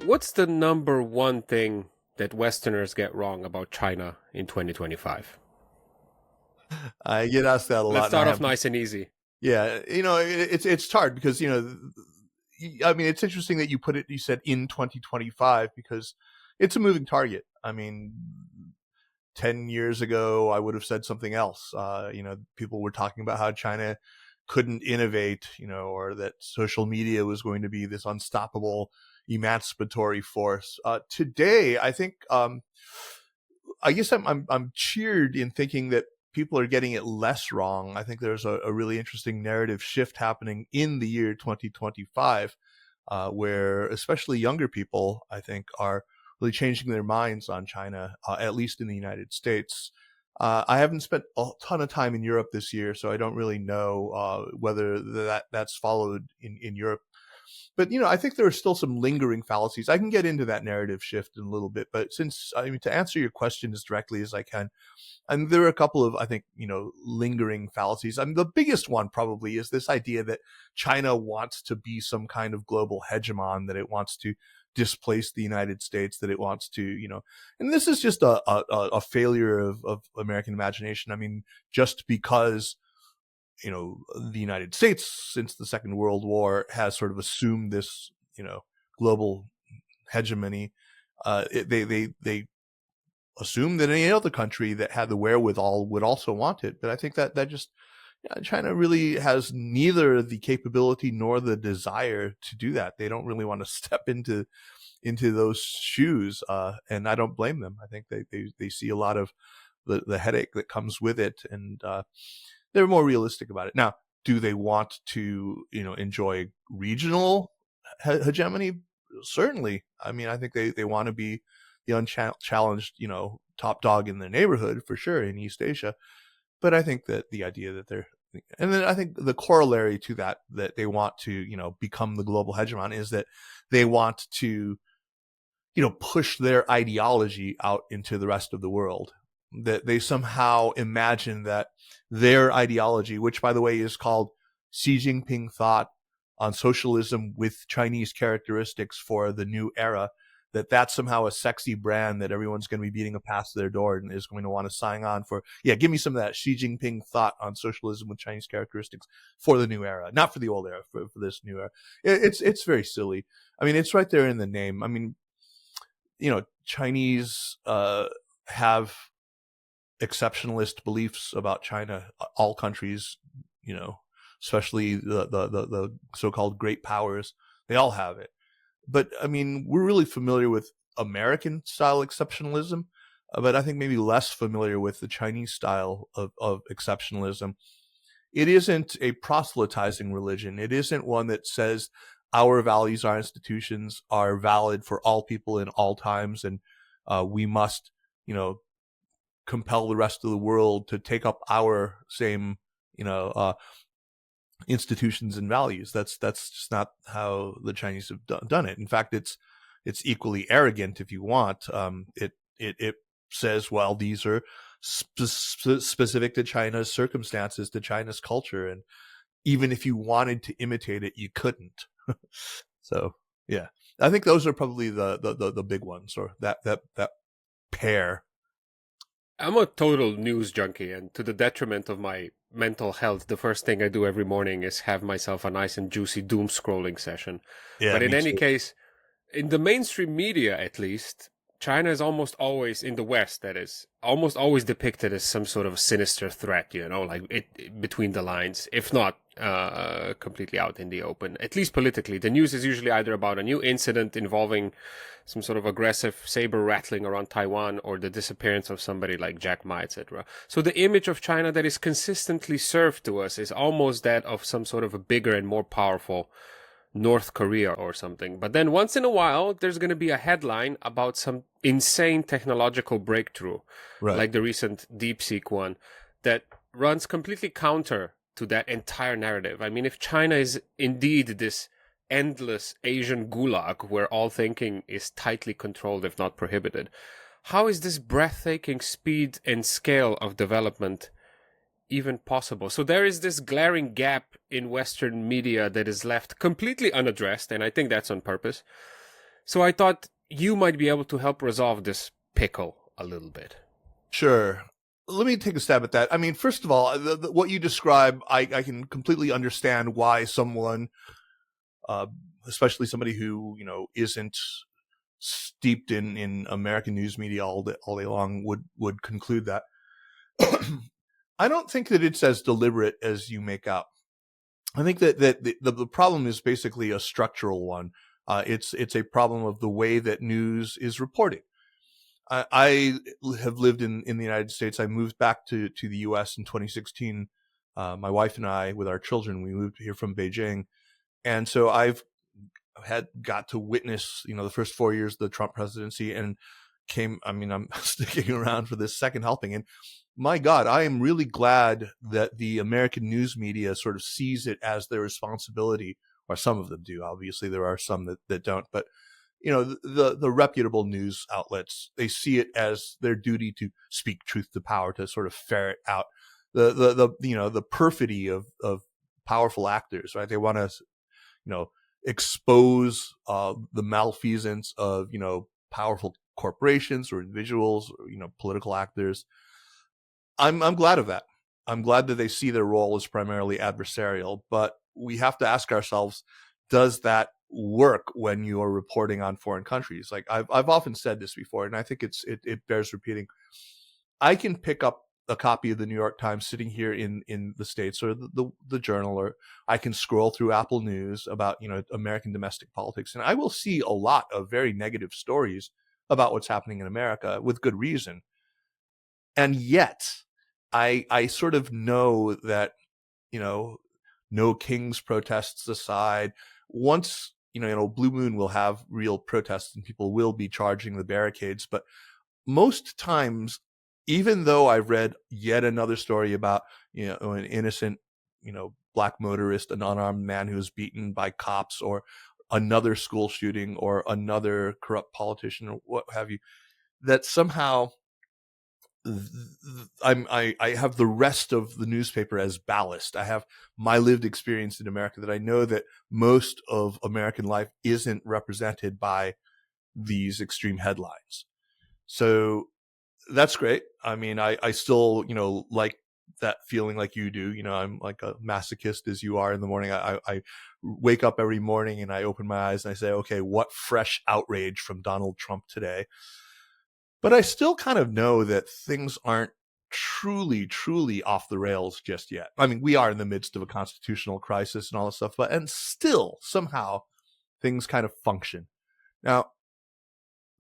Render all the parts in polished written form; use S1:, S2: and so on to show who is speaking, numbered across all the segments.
S1: What's the number one thing that Westerners get wrong about China in 2025?
S2: I get asked that a lot.
S1: Let's start off nice and easy.
S2: Yeah, it's hard because I mean, it's interesting that you said in 2025 because it's a moving target. I mean, 10 years ago, I would have said something else. People were talking about how China couldn't innovate, or that social media was going to be this unstoppable emancipatory force. Today, I think, I guess I'm cheered in thinking that people are getting it less wrong. I think there's a really interesting narrative shift happening in the year 2025, where especially younger people, I think, are really changing their minds on China, at least in the United States. I haven't spent a ton of time in Europe this year, so I don't really know whether that's followed in Europe. But, I think there are still some lingering fallacies. I can get into that narrative shift in a little bit, but to answer your question as directly as I can, and there are a couple of, I think, lingering fallacies. I mean, the biggest one probably is this idea that China wants to be some kind of global hegemon, that it wants to displace the United States, that it wants to, and this is just a failure of American imagination. I mean, just because, the United States since the Second World War has sort of assumed this, global hegemony, they assume that any other country that had the wherewithal would also want it. But I think that just China really has neither the capability nor the desire to do that. They don't really want to step into those shoes, and I don't blame them. I think they see a lot of the headache that comes with it, and they're more realistic about it. Now, do they want to enjoy regional hegemony? Certainly. I mean, I think they want to be the unchallenged, top dog in their neighborhood for sure in East Asia. But I think that the idea that and then I think the corollary to that they want to, become the global hegemon is that they want to, push their ideology out into the rest of the world. That they somehow imagine that their ideology, which by the way is called Xi Jinping thought on socialism with Chinese characteristics for the new era, that's somehow a sexy brand that everyone's going to be beating a pass to their door and is going to want to sign on for. Yeah, give me some of that Xi Jinping thought on socialism with Chinese characteristics for the new era, not for the old era, for this new era. It's very silly. I mean, it's right there in the name. I mean, Chinese have exceptionalist beliefs about China. All countries, especially the so-called great powers, they all have it. But I mean, we're really familiar with American style exceptionalism, but I think maybe less familiar with the Chinese style of exceptionalism. It isn't a proselytizing religion. It isn't one that says our values, our institutions are valid for all people in all times, and we must, compel the rest of the world to take up our same, institutions and values. That's just not how the Chinese have done it. In fact, it's equally arrogant if you want. It says, well, these are specific to China's circumstances, to China's culture, and even if you wanted to imitate it, you couldn't. So yeah, I think those are probably the big ones, or that pair.
S1: I'm a total news junkie, and to the detriment of my mental health, the first thing I do every morning is have myself a nice and juicy doom scrolling session.
S2: Yeah,
S1: but in any
S2: too.
S1: case, in the mainstream media at least, China is almost always, in the West that is, almost always depicted as some sort of sinister threat, like between the lines, if not completely out in the open, at least politically. The news is usually either about a new incident involving some sort of aggressive saber rattling around Taiwan, or the disappearance of somebody like Jack Ma, etc. So the image of China that is consistently served to us is almost that of some sort of a bigger and more powerful North Korea or something. But then once in a while, there's going to be a headline about some insane technological breakthrough,
S2: Right.
S1: like the recent DeepSeek one, that runs completely counter to that entire narrative. I mean, if China is indeed this endless Asian gulag where all thinking is tightly controlled, if not prohibited, how is this breathtaking speed and scale of development even possible? So there is this glaring gap in Western media that is left completely unaddressed, and I think that's on purpose. So I thought you might be able to help resolve this pickle a little bit.
S2: Sure. Let me take a stab at that. I mean, first of all, what you describe, I can completely understand why someone, uh, especially somebody who, isn't steeped in American news media all day long, would conclude that. I don't think that it's as deliberate as you make out. I think that the problem is basically a structural one. It's a problem of the way that news is reported. I have lived in the United States. I moved back to the U.S. in 2016. My wife and I, with our children, we moved here from Beijing, and so I've got to witness, the first 4 years of the Trump presidency, and I'm sticking around for this second helping, and my God, I am really glad that the American news media sort of sees it as their responsibility, or some of them do. Obviously, there are some that don't, but the reputable news outlets, they see it as their duty to speak truth to power, to sort of ferret out the perfidy of powerful actors, right? They want to expose the malfeasance of powerful corporations or individuals or political actors. I'm glad of that. I'm glad that they see their role as primarily adversarial, but we have to ask ourselves, does that work when you are reporting on foreign countries? Like I've often said this before, and I think it bears repeating. I can pick up a copy of the New York Times sitting here in the States, or the Journal, or I can scroll through Apple News about American domestic politics, and I will see a lot of very negative stories about what's happening in America with good reason. And yet I sort of know that, no king's protests aside, once, Blue Moon will have real protests and people will be charging the barricades. But most times, even though I've read yet another story about, an innocent, black motorist, an unarmed man who was beaten by cops, or another school shooting, or another corrupt politician, or what have you, that somehow I have the rest of the newspaper as ballast. I have my lived experience in America, that I know that most of American life isn't represented by these extreme headlines. So that's great. I mean, I still, like that feeling like you do. I'm like a masochist as you are in the morning. I wake up every morning and I open my eyes and I say, okay, what fresh outrage from Donald Trump today? But I still kind of know that things aren't truly, truly off the rails just yet. I mean, we are in the midst of a constitutional crisis and all this stuff, and still somehow things kind of function. Now,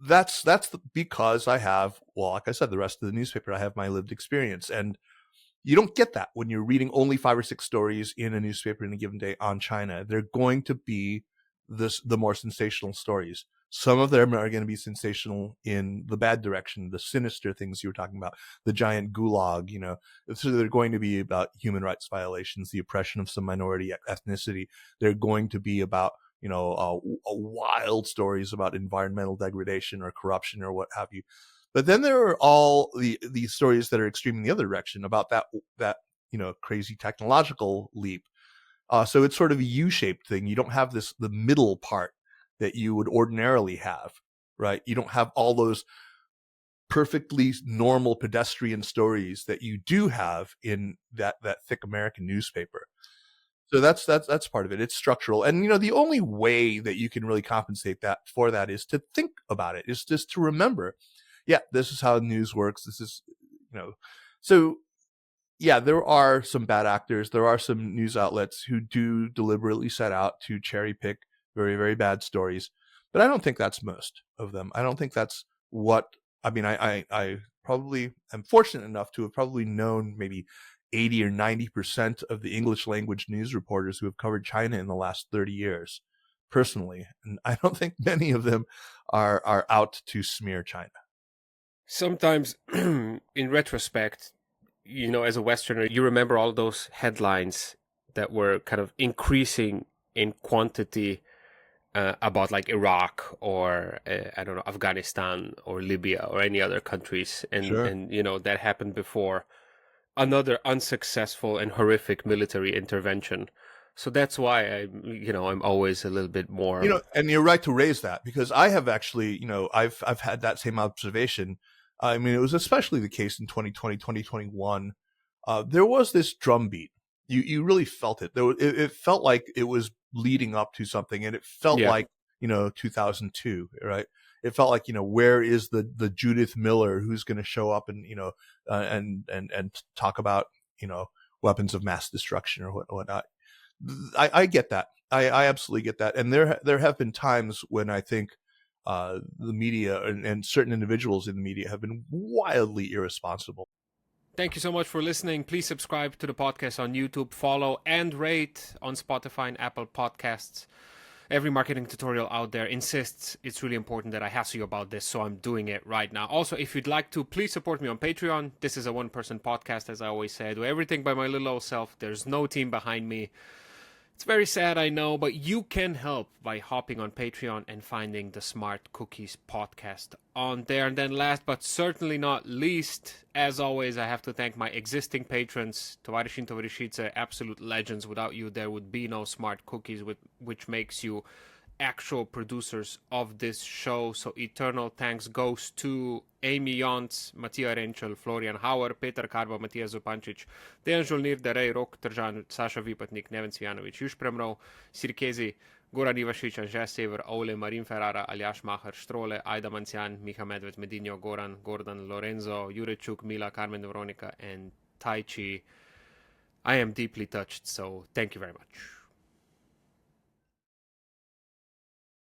S2: that's because I have, well, like I said, the rest of the newspaper, I have my lived experience. And you don't get that when you're reading only 5 or 6 stories in a newspaper in a given day on China. They're going to be the more sensational stories. Some of them are going to be sensational in the bad direction, the sinister things you were talking about, the giant gulag, So they're going to be about human rights violations, the oppression of some minority ethnicity. They're going to be about, wild stories about environmental degradation or corruption or what have you. But then there are all these stories that are extreme in the other direction, about that crazy technological leap. So it's sort of a U-shaped thing. You don't have the middle part that you would ordinarily have, right? You don't have all those perfectly normal pedestrian stories that you do have in that thick American newspaper. So that's part of it. It's structural. And, the only way that you can really compensate for that is to think about it, is just to remember, yeah, this is how news works. This is, so yeah, there are some bad actors. There are some news outlets who do deliberately set out to cherry pick very, very bad stories. But I don't think that's most of them. I don't think that's I probably am fortunate enough to have probably known maybe 80 or 90% of the English language news reporters who have covered China in the last 30 years personally. And I don't think many of them are out to smear China.
S1: Sometimes, in retrospect, as a Westerner, you remember all those headlines that were kind of increasing in quantity about like Iraq or I don't know, Afghanistan or Libya or any other countries,
S2: Sure.
S1: and that happened before another unsuccessful and horrific military intervention. So that's why I'm always a little bit more.
S2: And you're right to raise that, because I have actually, I've had that same observation. I mean, it was especially the case in 2020, 2021. There was this drumbeat. You really felt it. It felt like it was leading up to something, and it felt
S1: Yeah.
S2: like, 2002, right? It felt like, where is the Judith Miller who's going to show up and, and talk about, weapons of mass destruction or whatnot. I get that. I absolutely get that. And there have been times when I think the media and certain individuals in the media have been wildly irresponsible.
S1: Thank you so much for listening. Please subscribe to the podcast on YouTube, follow and rate on Spotify and Apple Podcasts. Every marketing tutorial out there insists it's really important that I hassle you about this, so I'm doing it right now. Also, if you'd like to, please support me on Patreon. This is a one-person podcast, as I always say. I do everything by my little old self. There's no team behind me. It's very sad, I know, but you can help by hopping on Patreon and finding the Smart Cookies podcast on there. And then last but certainly not least, as always, I have to thank my existing patrons. Tovarishin Tovarishice, absolute legends. Without you, there would be no Smart Cookies, which makes you actual producers of this show. So eternal thanks goes to Amy Jons, Matija Renčel, Florian Hauer, Peter Karba, Matija Zupančič, Dejan Žolnir, Derej Rok, Tržan, Saša Vipatnik, Neven Cvijanović, Juž Premrov, Sirkezi, Goran Ivašić, Anže Sever, Ole, Marin Ferrara, Aljaš Mahar, Štrole, Ajda Mancian, Miha Medved, Medinjo, Goran, Gordon, Lorenzo, Jurečuk, Mila, Carmen Veronica, and Tai Chi. I am deeply touched, so thank you very much.